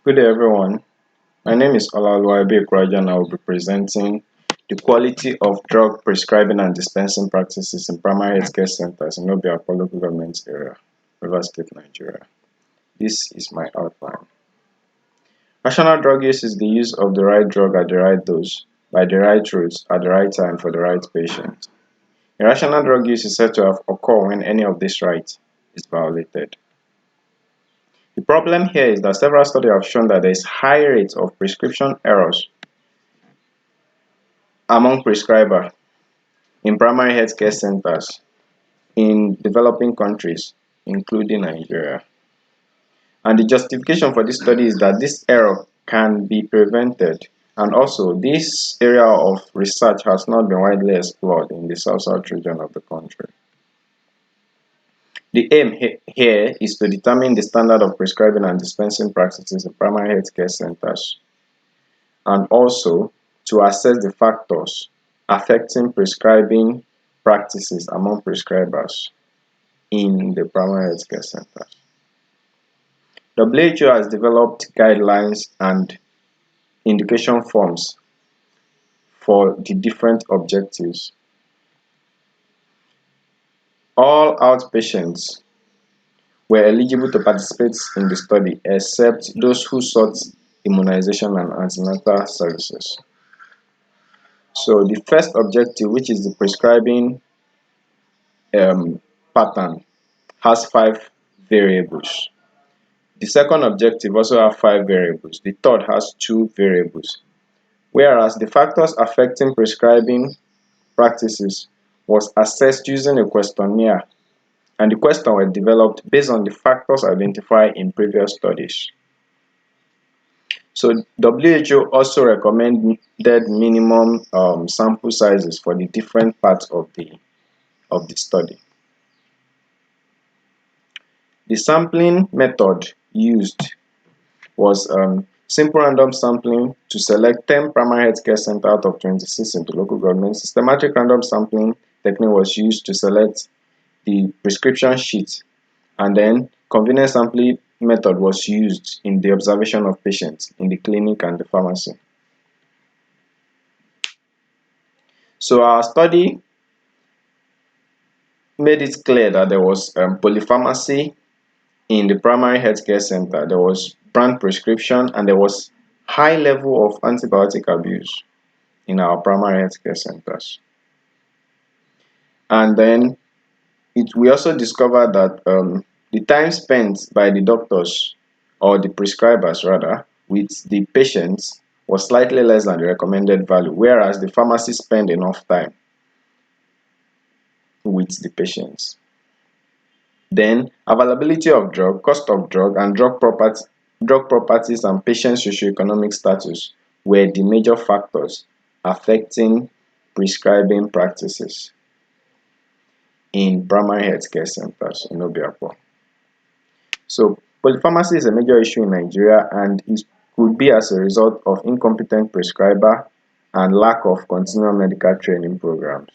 Good day, everyone. My name is Obio-Akpor and I will be presenting the quality of drug prescribing and dispensing practices in primary healthcare centers in Obio-Akpor Local Government Area, Rivers State, Nigeria. This is my outline. Rational drug use is the use of the right drug at the right dose, by the right route, at the right time for the right patient. Irrational drug use is said to have occurred when any of these rights is violated. The problem here is that several studies have shown that there is high rate of prescription errors among prescribers in primary healthcare centers in developing countries, including Nigeria. And the justification for this study is that this error can be prevented, and also this area of research has not been widely explored in the south region of the country. The aim here is to determine the standard of prescribing and dispensing practices in primary healthcare centers, and also to assess the factors affecting prescribing practices among prescribers in the primary healthcare centers. WHO has developed guidelines and indication forms for the different objectives. All outpatients were eligible to participate in the study except those who sought immunization and antenatal services. So the first objective, which is the prescribing pattern, has 5 variables. The second objective also has 5 variables. The third has 2 variables. Whereas the factors affecting prescribing practices was assessed using a questionnaire, and the questions were developed based on the factors identified in previous studies. So WHO also recommended minimum sample sizes for the different parts of the study. The sampling method used was simple random sampling to select 10 primary healthcare centers out of 26 in the local government. Systematic random sampling technique was used to select the prescription sheet, and then convenience sampling method was used in the observation of patients in the clinic and the pharmacy. So our study made it clear that there was polypharmacy in the primary healthcare center. There was brand prescription and there was high level of antibiotic abuse in our primary healthcare centers. And then we also discovered that the time spent by the doctors, or the prescribers rather, with the patients was slightly less than the recommended value, whereas the pharmacy spent enough time with the patients. Then availability of drug, cost of drug, and drug properties and patient socioeconomic status were the major factors affecting prescribing practices in primary healthcare centers in Obio-Akpor. So polypharmacy is a major issue in Nigeria, and it could be as a result of incompetent prescriber and lack of continual medical training programs.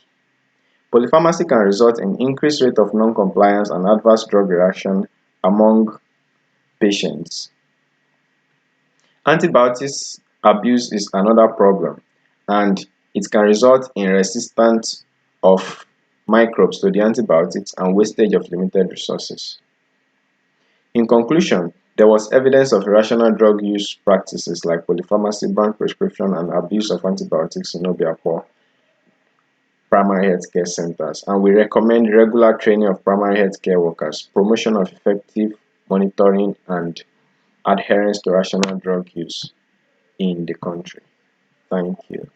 Polypharmacy can result in increased rate of non-compliance and adverse drug reaction among patients. Antibiotics abuse is another problem, and it can result in resistance of microbes to the antibiotics and wastage of limited resources. In conclusion, there was evidence of irrational drug use practices like polypharmacy, brand prescription, and abuse of antibiotics in Obio-Akpor primary healthcare centers, and we recommend regular training of primary healthcare workers, promotion of effective monitoring, and adherence to rational drug use in the country. Thank you.